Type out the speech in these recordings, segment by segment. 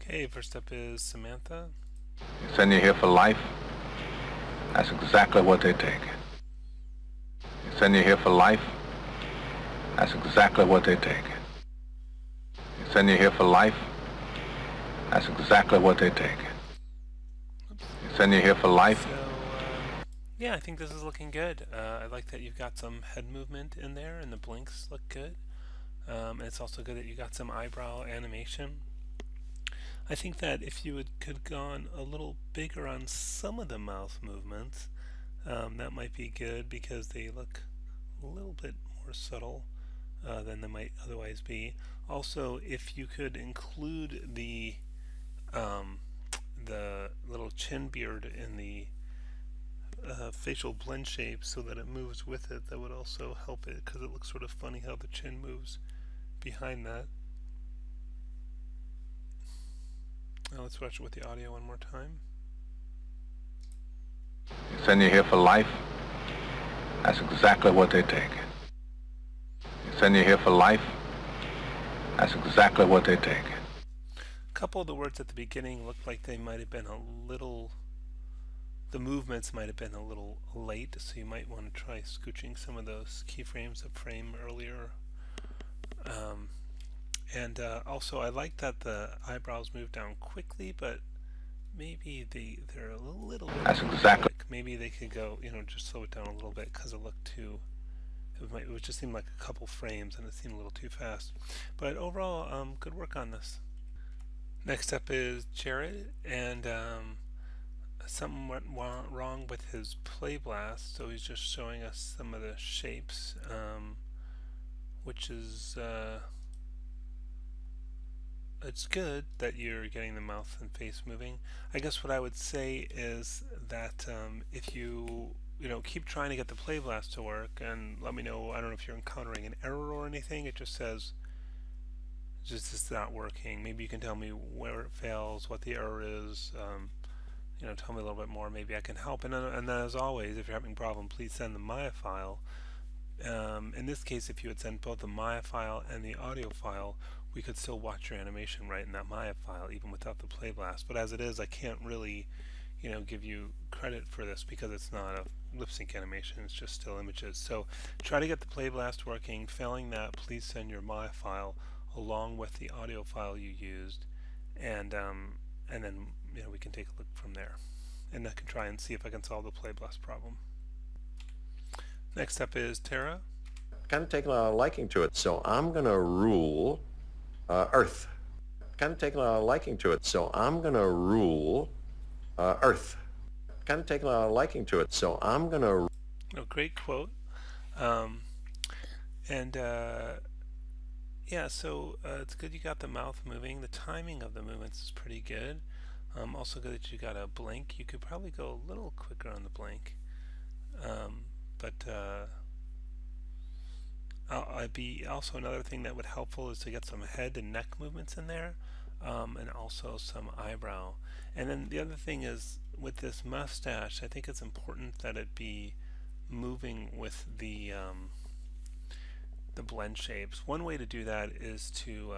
Okay, first up is Samantha. Send you here for life. That's exactly what they take. Send you here for life. That's exactly what they take. Send you here for life. That's exactly what they take. Oops. Send you here for life. Yeah, I think this is looking good. I like that you've got some head movement in there, and the blinks look good. And it's also good that you got some eyebrow animation. I think that if you could gone a little bigger on some of the mouth movements, that might be good because they look a little bit more subtle than they might otherwise be. Also, if you could include um, the little chin beard in the facial blend shape so that it moves with it, that would also help it because it looks sort of funny how the chin moves behind that. Now let's watch it with the audio one more time. Send you here for life. That's exactly what they take. Send you here for life. That's exactly what they take. A couple of the words at the beginning looked like they might have been a little, the movements might have been a little late, so you might want to try scooching some of those keyframes of frame earlier. Um, and also, I like that the eyebrows move down quickly, but maybe they're a little bit That's too exactly. quick. Maybe they could go, just slow it down a little bit because it looked too. It would just seem like a couple frames, and it seemed a little too fast. But overall, good work on this. Next up is Jared, and something went wrong with his play blast, so he's just showing us some of the shapes, which is it's good that you're getting the mouth and face moving. I guess what I would say is that if you keep trying to get the play blast to work, and let me know. I don't know if you're encountering an error or anything. It just says just it's not working. Maybe you can tell me where it fails, what the error is. Tell me a little bit more. Maybe I can help. And then as always, if you're having a problem, please send the Maya file. In this case, if you had sent both the Maya file and the audio file, we could still watch your animation right in that Maya file, even without the play blast. But as it is, I can't really, give you credit for this because it's not a lip sync animation. It's just still images. So try to get the play blast working. Failing that, please send your Maya file along with the audio file you used, and then we can take a look from there. And I can try and see if I can solve the play blast problem. Next up is Tara. Kind of taken a liking to it, so I'm going to rule Earth. Kind of taken a liking to it, so I'm going to rule Earth. Kind of taken a liking to it, so I'm going to. Oh, great quote. Um, and Yeah, so it's good you got the mouth moving. The timing of the movements is pretty good. Also good that you got a blink. You could probably go a little quicker on the blink. But I'd be also another thing that would helpful is to get some head and neck movements in there, and also some eyebrow. And then the other thing is with this mustache, I think it's important that it be moving with the blend shapes. One way to do that is to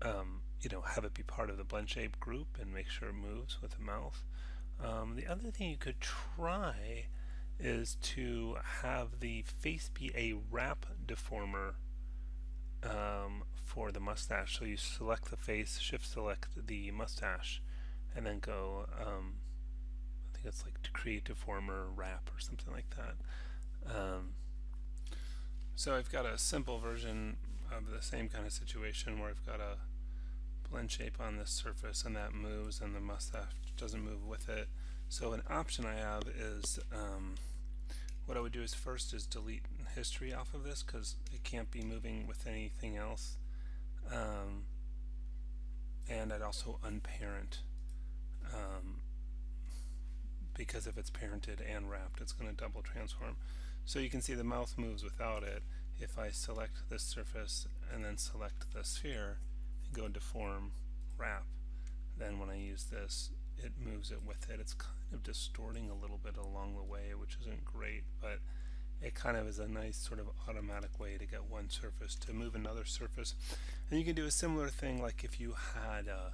have it be part of the blend shape group and make sure it moves with the mouth. The other thing you could try is to have the face be a wrap deformer for the mustache. So you select the face, shift select the mustache, and then go, I think it's like to create deformer wrap or something like that. So I've got a simple version of the same kind of situation where I've got a blend shape on this surface and that moves and the mustache doesn't move with it. So an option I have is what I would do is first is delete history off of this because it can't be moving with anything else. And I'd also unparent because if it's parented and wrapped, it's going to double transform. So you can see the mouth moves without it. If I select this surface and then select the sphere and go deform wrap, then when I use this, it moves it with it. It's kind of distorting a little bit along the way, which isn't great, but it kind of is a nice sort of automatic way to get one surface to move another surface. And you can do a similar thing like if you had a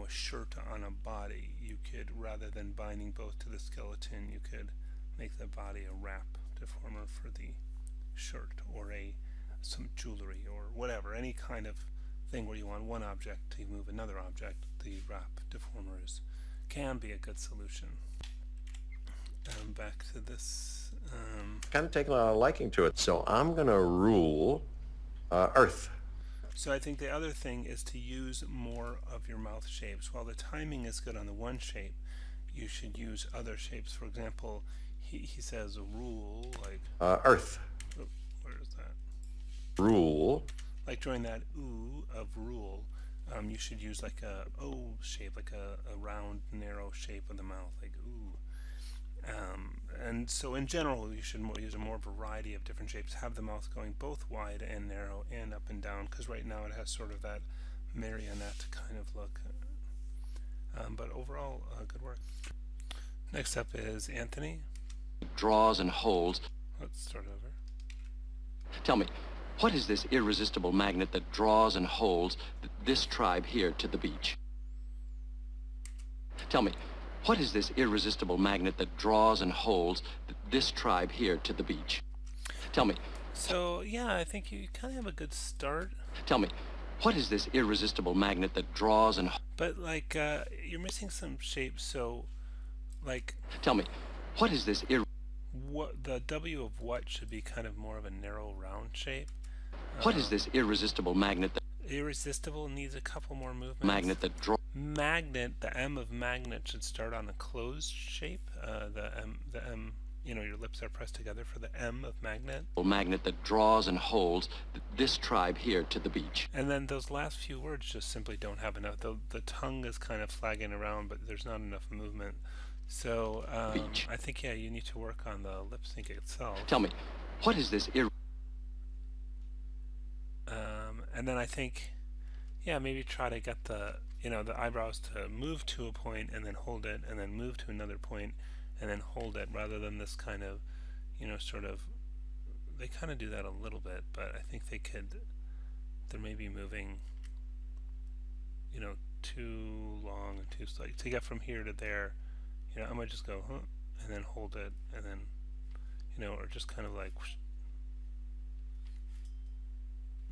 shirt on a body, you could, rather than binding both to the skeleton, you could make the body a wrap deformer for the shirt, or some jewelry or whatever, any kind of thing where you want one object to move another object. The wrap deformers can be a good solution. Back to this. Kind of taking a liking to it, so I'm going to rule Earth. So I think the other thing is to use more of your mouth shapes. While the timing is good on the one shape, you should use other shapes. For example, he says rule, like Earth. oh, where is that? Rule. Like during that ooh of rule, you should use like a O shape, like a round, narrow shape of the mouth, like ooh. And so in general, you should use a more variety of different shapes. Have the mouth going both wide and narrow and up and down, because right now it has sort of that marionette kind of look. But overall, good work. Next up is Anthony. Draws and holds. Let's start over. Tell me, what is this irresistible magnet that draws and holds this tribe here to the beach? Tell me, what is this irresistible magnet that draws and holds this tribe here to the beach? Tell me. So, yeah, I think you kind of have a good start. Tell me, what is this irresistible magnet that draws and... But, like, you're missing some shapes, so, like... Tell me, what is this what the W of what should be kind of more of a narrow, round shape. What is this irresistible magnet that... Irresistible needs a couple more movements. Magnet that draws... Magnet, the M of magnet should start on a closed shape. The M, your lips are pressed together for the M of magnet. Magnet that draws and holds this tribe here to the beach. And then those last few words just simply don't have enough. The tongue is kind of flagging around, but there's not enough movement. So I think, yeah, you need to work on the lip sync itself. Tell me, what is this and then I think, yeah, maybe try to get the eyebrows to move to a point and then hold it, and then move to another point and then hold it, rather than this kind of, sort of, they kind of do that a little bit, but I think they're maybe moving, too long and too slow. To get from here to there, I might just go, huh, and then hold it, and then, or just kind of like, whoosh,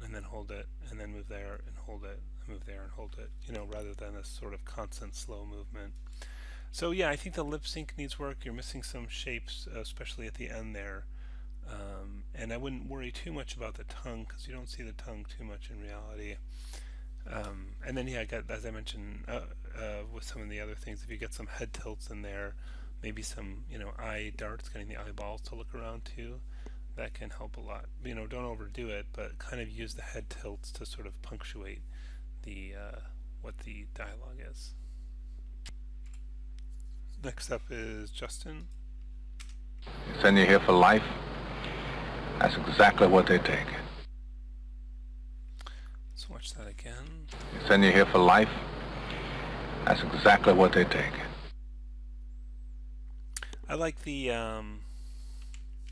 and then hold it, and then move there and hold it, and move there and hold it, rather than a sort of constant slow movement. So yeah, I think the lip sync needs work. You're missing some shapes, especially at the end there. And I wouldn't worry too much about the tongue, because you don't see the tongue too much in reality. And then, yeah, as I mentioned with some of the other things, if you get some head tilts in there, maybe some, eye darts, getting the eyeballs to look around too, that can help a lot. Don't overdo it, but kind of use the head tilts to sort of punctuate the what the dialogue is. Next up is Justin. Send you here for life. That's exactly what they take. Let's watch that again. Send you here for life. That's exactly what they take. I like the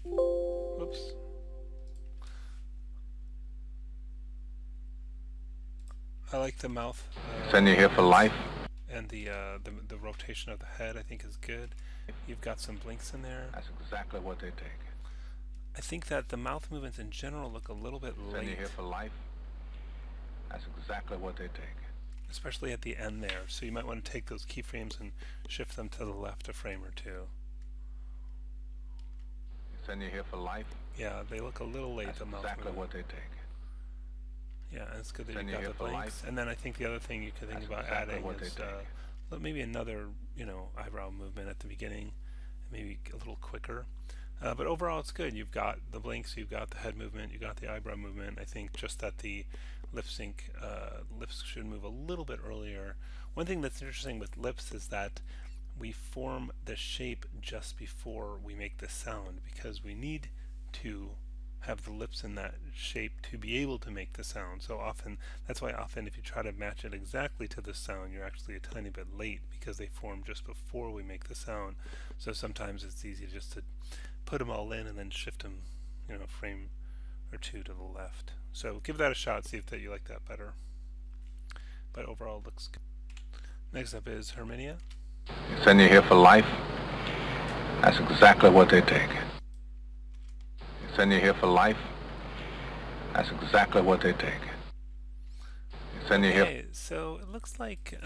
whoops. I like the mouth. Send you here for life. And the rotation of the head, I think, is good. You've got some blinks in there. That's exactly what they take. I think that the mouth movements in general look a little bit Send you late, here for life. That's exactly what they take. especially at the end there. So you might want to take those keyframes and shift them to the left a frame or two. Send you here for life. Yeah, they look a little late, That's the mouth exactly movement. what they take. Yeah, and it's good that Send you've you got the here for blinks. life. And then I think the other thing you could think That's about exactly adding what they is take. maybe another, eyebrow movement at the beginning, maybe a little quicker. But overall, it's good. You've got the blinks, you've got the head movement, you've got the eyebrow movement. I think just that the lip sync lips should move a little bit earlier. One thing that's interesting with lips is that we form the shape just before we make the sound, because we need to have the lips in that shape to be able to make the sound. So often, that's why often if you try to match it exactly to the sound, you're actually a tiny bit late, because they form just before we make the sound. So sometimes it's easy just to put them all in and then shift them, a frame or two to the left. So give that a shot, see if that you like that better. But overall, it looks good. Next up is Herminia. They send you here for life. That's exactly what they take. They send you here for life. That's exactly what they take. They send you here. Okay, so it looks like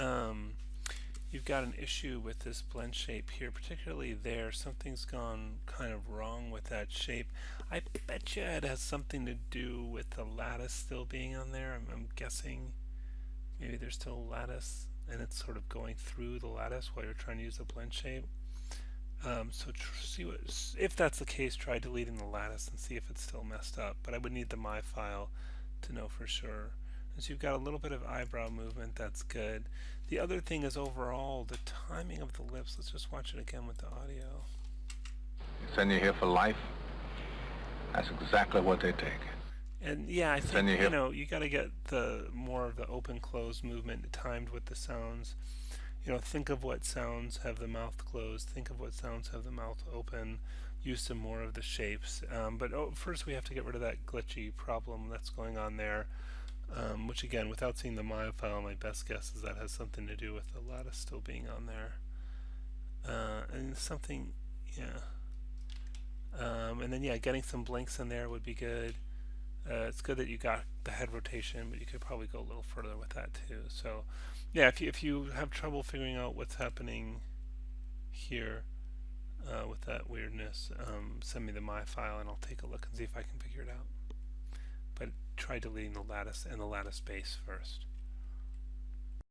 you've got an issue with this blend shape here, particularly there. Something's gone kind of wrong with that shape. I bet you it has something to do with the lattice still being on there. I'm guessing maybe there's still lattice and it's sort of going through the lattice while you're trying to use the blend shape. So see what, if that's the case, try deleting the lattice and see if it's still messed up. But I would need the my file to know for sure. And so you've got a little bit of eyebrow movement. That's good. The other thing is overall the timing of the lips. Let's just watch it again with the audio. They send you here for life. That's exactly what they take. And yeah, I think you got to get the more of the open close movement timed with the sounds. Think of what sounds have the mouth closed. Think of what sounds have the mouth open. Use some more of the shapes. But first we have to get rid of that glitchy problem that's going on there. Which again, without seeing the Maya file, my best guess is that has something to do with the lattice still being on there. And something, yeah. And then yeah, getting some blinks in there would be good. It's good that you got the head rotation, but you could probably go a little further with that too. So yeah, if you have trouble figuring out what's happening here with that weirdness, send me the my file and I'll take a look and see if I can figure it out. But try deleting the lattice and the lattice base first.